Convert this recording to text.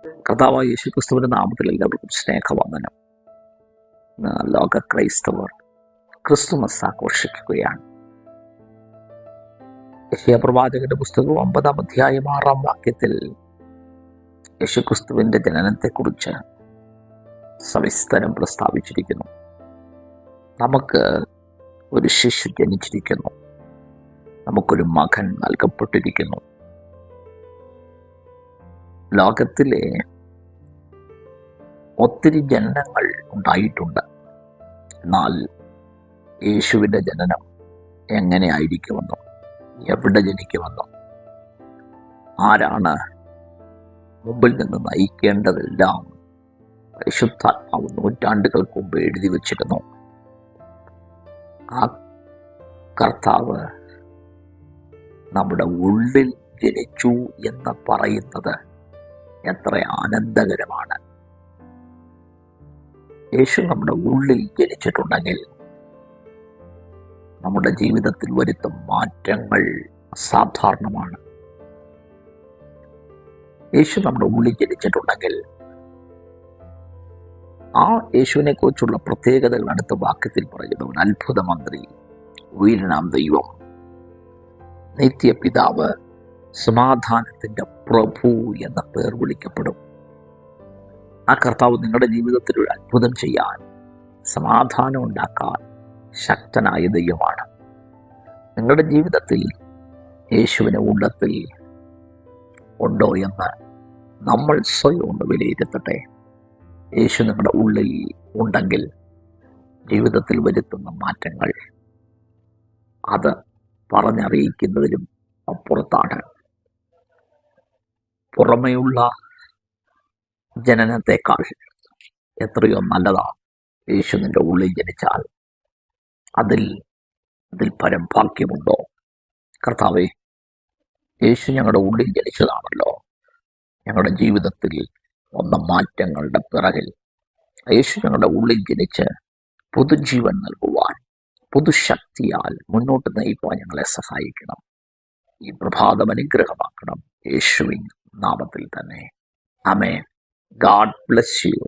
കർത്താവായ യേശുക്രിസ്തുവിന്റെ നാമത്തിൽ എല്ലാവർക്കും സ്നേഹവന്ദനം. ലോക ക്രൈസ്തവർ ക്രിസ്തുമസ് ആഘോഷിക്കുകയാണ്. യെശയ്യാ പ്രവാചകന്റെ പുസ്തകം 9-ാം അധ്യായം 6-ാം വാക്യത്തിൽ യേശുക്രിസ്തുവിന്റെ ജനനത്തെക്കുറിച്ച് സവിസ്തരം പ്രസ്താവിച്ചിരിക്കുന്നു. നമുക്ക് ഒരു ശിശു ജനിച്ചിരിക്കുന്നു, നമുക്കൊരു മകൻ നൽകപ്പെട്ടിരിക്കുന്നു. ലോകത്തിലെ ഒത്തിരി ജനനങ്ങൾ ഉണ്ടായിട്ടുണ്ട്. എന്നാൽ യേശുവിൻ്റെ ജനനം എങ്ങനെ ആയിരിക്കുമെന്നും എവിടെ ജനിക്കുമെന്നും ആരാണ് മുമ്പിൽ നിന്ന് നയിക്കേണ്ടതെല്ലാം പരിശുദ്ധാത്മാവ് നൂറ്റാണ്ടുകൾക്ക് മുമ്പ് എഴുതി വച്ചിരുന്നു. ആ കർത്താവ് നമ്മുടെ ഉള്ളിൽ ജനിച്ചു എന്ന് പറയുന്നത് എത്ര ആനന്ദകരമാണ്. യേശു നമ്മുടെ ഉള്ളിൽ ജനിച്ചിട്ടുണ്ടെങ്കിൽ നമ്മുടെ ജീവിതത്തിൽ വരുത്തും മാറ്റങ്ങൾ അസാധാരണമാണ്. യേശു നമ്മുടെ ഉള്ളിൽ ജനിച്ചിട്ടുണ്ടെങ്കിൽ ആ യേശുവിനെ കുറിച്ചുള്ള പ്രത്യേകതകൾ അടുത്ത വാക്യത്തിൽ പറയുന്നവൻ അത്ഭുത മന്ത്രി, വീരനാം ദൈവം, നിത്യപിതാവ്, സമാധാനത്തിന്റെ പ്രഭു എന്ന പേർ വിളിക്കപ്പെടും. ആ കർത്താവ് നിങ്ങളുടെ ജീവിതത്തിൽ ഒരു അത്ഭുതം ചെയ്യാൻ, സമാധാനം ഉണ്ടാക്കാൻ ശക്തനായ ദൈവമാണ്. നിങ്ങളുടെ ജീവിതത്തിൽ യേശുവിനെ ഉള്ളത്തിൽ ഉണ്ടോ എന്ന് നമ്മൾ സ്വയം ഒന്ന് വിലയിരുത്തട്ടെ. യേശു നിങ്ങളുടെ ഉള്ളിൽ ഉണ്ടെങ്കിൽ ജീവിതത്തിൽ വരുത്തുന്ന മാറ്റങ്ങൾ അത് പറഞ്ഞറിയിക്കുന്നതിലും അപ്പുറത്താണ്. പുറമെയുള്ള ജനനത്തെക്കാൾ എത്രയോ നല്ലതാണ് യേശു നിന്റെ ഉള്ളിൽ ജനിച്ചാൽ. അതിൽ പരം ഭാഗ്യമുണ്ടോ? കർത്താവേ, യേശു ഞങ്ങളുടെ ഉള്ളിൽ ജനിച്ചതാണല്ലോ. ഞങ്ങളുടെ ജീവിതത്തിൽ വന്ന മാറ്റങ്ങളുടെ പിറകിൽ യേശു ഞങ്ങളുടെ ഉള്ളിൽ ജനിച്ച് പുതുജീവൻ നൽകുവാൻ, പുതുശക്തിയാൽ മുന്നോട്ട് നയിക്കുവാൻ ഞങ്ങളെ സഹായിക്കണം. ഈ പ്രഭാതം അനുഗ്രഹമാക്കണം. യേശുവിൻ നാമത്തിൽ തന്നെ. ആമേൻ. God bless you.